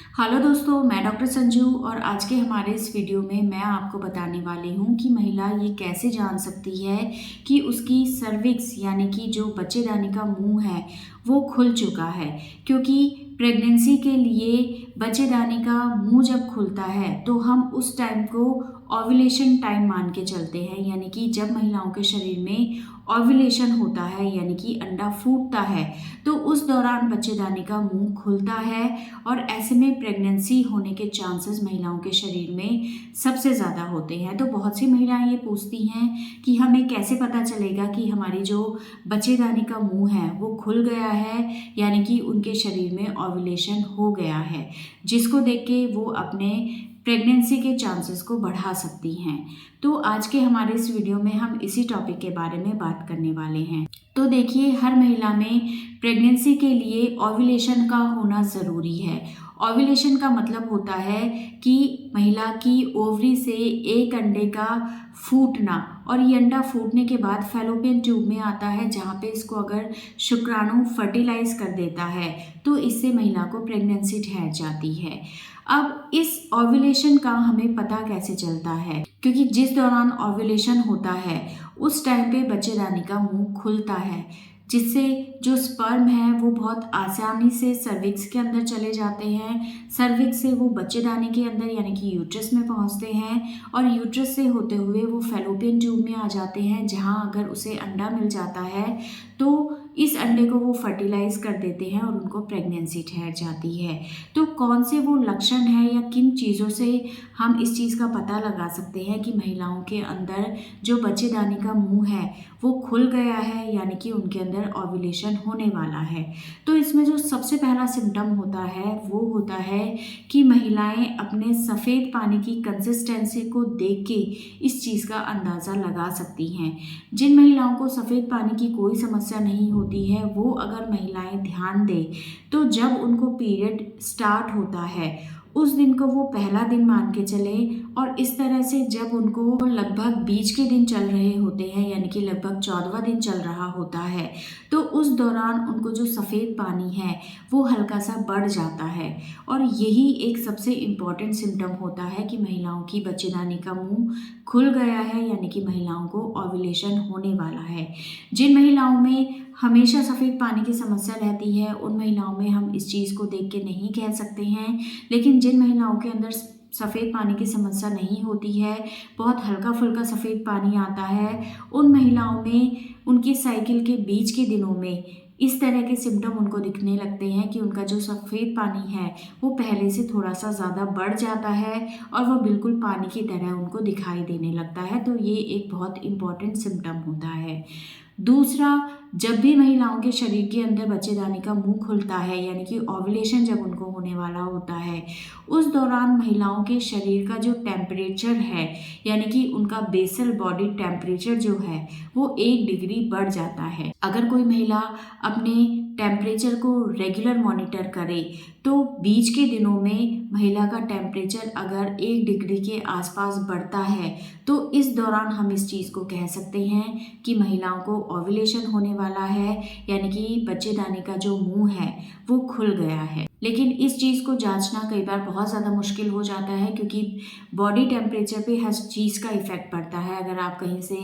Hello दोस्तों, मैं doctor Sanju और आज के हमारे इस वीडियो में मैं आपको बताने वाली हूँ कि महिला ये कैसे जान सकती है कि उसकी सर्विक्स यानी कि जो बच्चेदानी का मुंह है वो खुल चुका है। क्योंकि प्रेगनेंसी के लिए बच्चेदानी का मुंह जब खुलता है तो हम उस टाइम को ओव्यूलेशन टाइम मान के चलते हैं, यानी कि जब महिलाओं के शरीर में ओव्यूलेशन होता है यानी कि अंडा फूटता है तो उस दौरान बच्चेदानी का मुंह खुलता है। और ऐसे में प्रेगनेंसी होने के चांसेस महिलाओं के शरीर में सबसे ज़्यादा होते हैं। तो बहुत सी महिलाएं ये पूछती हैं कि हमें कैसे पता चलेगा कि हमारी जो बच्चेदानी का मुंह है वो खुल गया है, यानी कि उनके शरीर में ओव्यूलेशन हो गया है, जिसको देख के वो अपने प्रेगनेंसी के चांसेस को बढ़ा सकती हैं। तो आज के हमारे इस वीडियो में हम इसी टॉपिक के बारे में बात करने वाले हैं। तो देखिए, हर महिला में प्रेगनेंसी के लिए ओव्यूलेशन का होना ज़रूरी है। ओव्यूलेशन का मतलब होता है कि महिला की ओवरी से एक अंडे का फूटना, और ये अंडा फूटने के बाद फैलोपियन ट्यूब में आता है, जहाँ पे इसको अगर शुक्राणु फर्टिलाइज कर देता है तो इससे महिला को प्रेगनेंसी ठहर जाती है। अब इस ओव्यूलेशन का हमें पता कैसे चलता है, क्योंकि जिस दौरान ओव्यूलेशन होता है उस टाइम पे बच्चेदानी का मुंह खुलता है, जिससे जो स्पर्म है वो बहुत आसानी से सर्विक्स के अंदर चले जाते हैं। सर्विक्स से वो बच्चेदानी के अंदर यानी कि यूट्रस में पहुंचते हैं, और यूट्रस से होते हुए वो फैलोपियन ट्यूब में आ जाते हैं, जहां अगर उसे अंडा मिल जाता है तो इस अंडे को वो फर्टिलाइज कर देते हैं और उनको प्रेगनेंसी ठहर जाती है। तो कौन से वो लक्षण हैं या किन चीज़ों से हम इस चीज़ का पता लगा सकते हैं कि महिलाओं के अंदर जो बच्चेदानी का मुंह है वो खुल गया है, यानी कि उनके अंदर ओव्यूलेशन होने वाला है। तो इसमें जो सबसे पहला सिम्टम होता है वो होता है कि महिलाएं अपने सफ़ेद पानी की कंसिस्टेंसी को देख के इस चीज़ का अंदाज़ा लगा सकती हैं। जिन महिलाओं को सफ़ेद पानी की कोई समस्या नहीं होती है, वो अगर महिलाएं ध्यान दें तो जब उनको पीरियड स्टार्ट होता है उस दिन को वो पहला दिन मान के चले, और इस तरह से जब उनको लगभग बीच के दिन चल रहे होते हैं यानी कि लगभग 14वां दिन चल रहा होता है, तो उस दौरान उनको जो सफ़ेद पानी है वो हल्का सा बढ़ जाता है। और यही एक सबसे इम्पॉर्टेंट सिम्टम होता है कि महिलाओं की बच्चेदानी का मुंह खुल गया है, यानी कि महिलाओं को ओव्यूलेशन होने वाला है। जिन महिलाओं में हमेशा सफ़ेद पानी की समस्या रहती है उन महिलाओं में हम इस चीज़ को देख के नहीं कह सकते हैं, लेकिन जिन महिलाओं के अंदर सफ़ेद पानी की समस्या नहीं होती है, बहुत हल्का फुल्का सफ़ेद पानी आता है, उन महिलाओं में उनकी साइकिल के बीच के दिनों में इस तरह के सिम्टम उनको दिखने लगते हैं कि उनका जो सफ़ेद पानी है वो पहले से थोड़ा सा ज़्यादा बढ़ जाता है और वो बिल्कुल पानी की तरह उनको दिखाई देने लगता है। तो ये एक बहुत इम्पॉर्टेंट सिम्टम होता है। दूसरा, जब भी महिलाओं के शरीर के अंदर बच्चेदानी का मुंह खुलता है यानी कि ओव्यूलेशन जब उनको होने वाला होता है, उस दौरान महिलाओं के शरीर का जो टेम्परेचर है यानी कि उनका बेसल बॉडी टेम्परेचर जो है वो 1 डिग्री बढ़ जाता है। अगर कोई महिला अपने टेम्परेचर को रेगुलर मॉनिटर करे तो बीच के दिनों में महिला का टेम्परेचर अगर 1 डिग्री के आसपास बढ़ता है तो इस दौरान हम इस चीज़ को कह सकते हैं कि महिलाओं को ओव्यूलेशन होने वाला है, यानी कि बच्चेदानी का जो मुंह है वो खुल गया है। लेकिन इस चीज़ को जांचना कई बार बहुत ज़्यादा मुश्किल हो जाता है, क्योंकि बॉडी टेम्परेचर पे हर चीज़ का इफ़ेक्ट पड़ता है। अगर आप कहीं से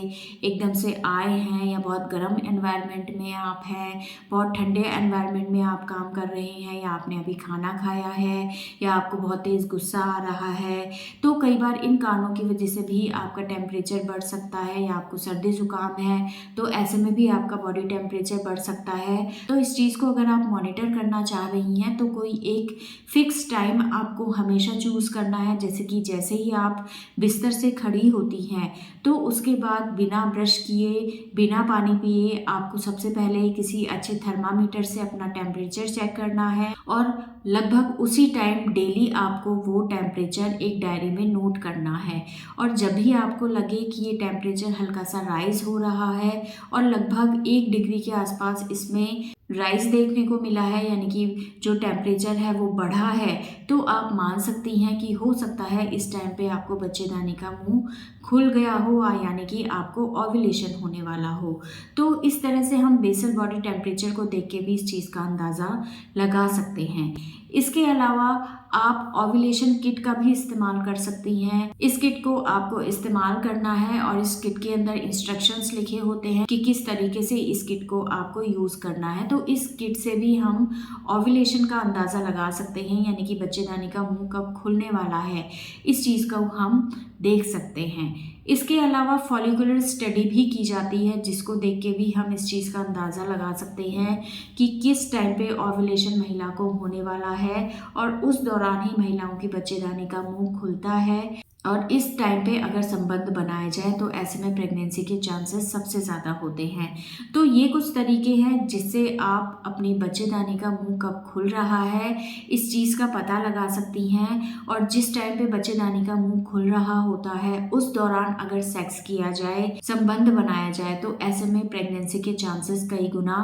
एकदम से आए हैं या बहुत गर्म एनवायरनमेंट में आप हैं, बहुत ठंडे एनवायरनमेंट में आप काम कर रहे हैं, या आपने अभी खाना खाया है, या आपको बहुत तेज़ गुस्सा आ रहा है, तो कई बार इन कारणों की वजह से भी आपका टेम्परेचर बढ़ सकता है, या आपको सर्दी ज़ुकाम है तो ऐसे में भी आपका बॉडी टेम्परेचर बढ़ सकता है। तो इस चीज़ को अगर आप मॉनिटर करना चाह रही हैं तो कोई एक फिक्स टाइम आपको हमेशा चूज़ करना है। जैसे ही आप बिस्तर से खड़ी होती हैं तो उसके बाद बिना ब्रश किए, बिना पानी पिए आपको सबसे पहले किसी अच्छे थर्मामीटर से अपना टेम्परेचर चेक करना है, और लगभग उसी टाइम डेली आपको वो टेम्परेचर एक डायरी में नोट करना है। और जब भी आपको लगे कि ये टेम्परेचर हल्का सा राइज हो रहा है और लगभग 1 डिग्री के आसपास इसमें राइज देखने को मिला है, यानी कि जो टेम्परेचर है वो बढ़ा है, तो आप मान सकती हैं कि हो सकता है इस टाइम पे आपको बच्चेदानी का मुंह खुल गया हो, यानी कि आपको ओव्यूलेशन होने वाला हो। तो इस तरह से हम बेसल बॉडी टेम्परेचर को देख के भी इस चीज़ का अंदाज़ा लगा सकते हैं। इसके अलावा आप ओव्यूलेशन किट का भी इस्तेमाल कर सकती हैं। इस किट को आपको इस्तेमाल करना है और इस किट के अंदर इंस्ट्रक्शंस लिखे होते हैं कि किस तरीके से इस किट को आपको यूज़ करना है। तो इस किट से भी हम ओव्यूलेशन का अंदाज़ा लगा सकते हैं, यानी कि बच्चेदानी का मुंह कब खुलने वाला है, इस चीज़ को हम देख सकते हैं। इसके अलावा फॉलिकुलर स्टडी भी की जाती है, जिसको देख के भी हम इस चीज़ का अंदाज़ा लगा सकते हैं कि किस टाइम पे ओव्यूलेशन महिला को होने वाला है और उस दौरान ही महिलाओं की बच्चेदानी का मुंह खुलता है। और इस टाइम पे अगर संबंध बनाया जाए तो ऐसे में प्रेगनेंसी के चांसेस सबसे ज़्यादा होते हैं। तो ये कुछ तरीके हैं जिससे आप अपनी बच्चेदानी का मुंह कब खुल रहा है इस चीज़ का पता लगा सकती हैं। और जिस टाइम पे बच्चेदानी का मुंह खुल रहा होता है उस दौरान अगर सेक्स किया जाए, संबंध बनाया जाए, तो ऐसे में प्रेगनेंसी के चांसेस कई गुना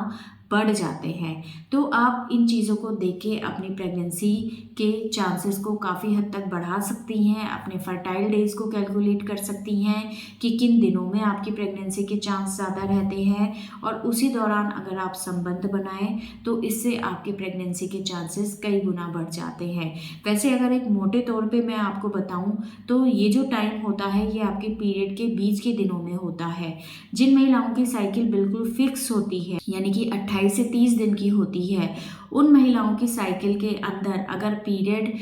बढ़ जाते हैं। तो आप इन चीज़ों को देख के अपनी प्रेगनेंसी के चांसेस को काफ़ी हद तक बढ़ा सकती हैं, अपने फर्टाइल डेज को कैलकुलेट कर सकती हैं कि किन दिनों में आपकी प्रेगनेंसी के चांस ज़्यादा रहते हैं और उसी दौरान अगर आप संबंध बनाएं तो इससे आपकी प्रेगनेंसी के चांसेस कई गुना बढ़ जाते हैं। वैसे अगर एक मोटे तौर पे मैं आपको बताऊं तो ये जो टाइम होता है ये आपके पीरियड के बीच के दिनों में होता है। जिन महिलाओं की साइकिल बिल्कुल फिक्स होती है, यानी कि 28 से 30 दिन की होती है, उन महिलाओं की साइकिल के अंदर अगर पीरियड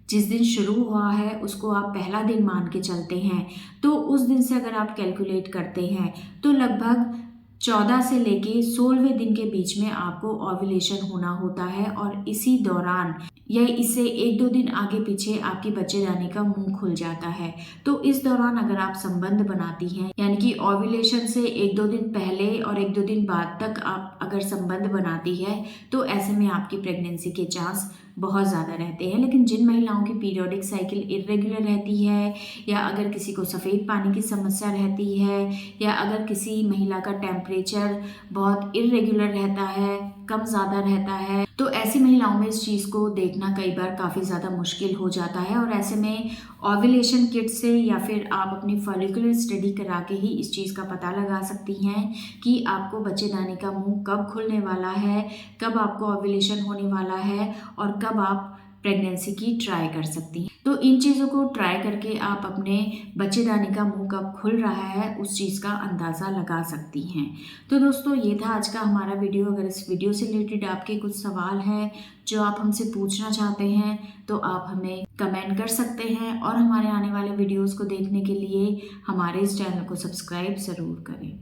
जिस दिन शुरू हुआ है उसको आप पहला दिन मान के चलते हैं तो उस दिन से अगर आप कैलकुलेट करते हैं तो लगभग 14 से लेके 16वें दिन के बीच में आपको ओव्यूलेशन होना होता है और इसी दौरान या इससे 1-2 दिन आगे पीछे आपकी बच्चेदानी का मुंह खुल जाता है। तो इस दौरान अगर आप संबंध बनाती हैं, यानी कि ओव्यूलेशन से 1-2 दिन पहले और 1-2 दिन बाद तक आप अगर संबंध बनाती है तो ऐसे में आपकी प्रेगनेंसी के चांस बहुत ज़्यादा रहते हैं। लेकिन जिन महिलाओं की पीरियोडिक साइकिल इरेगुलर रहती है या अगर किसी को सफ़ेद पानी की समस्या रहती है या अगर किसी महिला का टेम्परेचर बहुत इरेगुलर रहता है, कम ज़्यादा रहता है, तो ऐसी महिलाओं में इस चीज़ को देखना कई बार काफ़ी ज़्यादा मुश्किल हो जाता है। और ऐसे में ओव्यूलेशन किट से या फिर आप अपनी फॉलिकुलर स्टडी करा के ही इस चीज़ का पता लगा सकती हैं कि आपको बच्चेदानी का मुंह कब खुलने वाला है, कब आपको ओव्यूलेशन होने वाला है और कब आप प्रेगनेंसी की ट्राई कर सकती हैं। तो इन चीज़ों को ट्राई करके आप अपने बच्चेदानी का मुंह कब खुल रहा है उस चीज़ का अंदाज़ा लगा सकती हैं। तो दोस्तों ये था आज का हमारा वीडियो। अगर इस वीडियो से रिलेटेड आपके कुछ सवाल हैं जो आप हमसे पूछना चाहते हैं तो आप हमें कमेंट कर सकते हैं और हमारे आने वाले वीडियोज़ को देखने के लिए हमारे इस चैनल को सब्सक्राइब ज़रूर करें।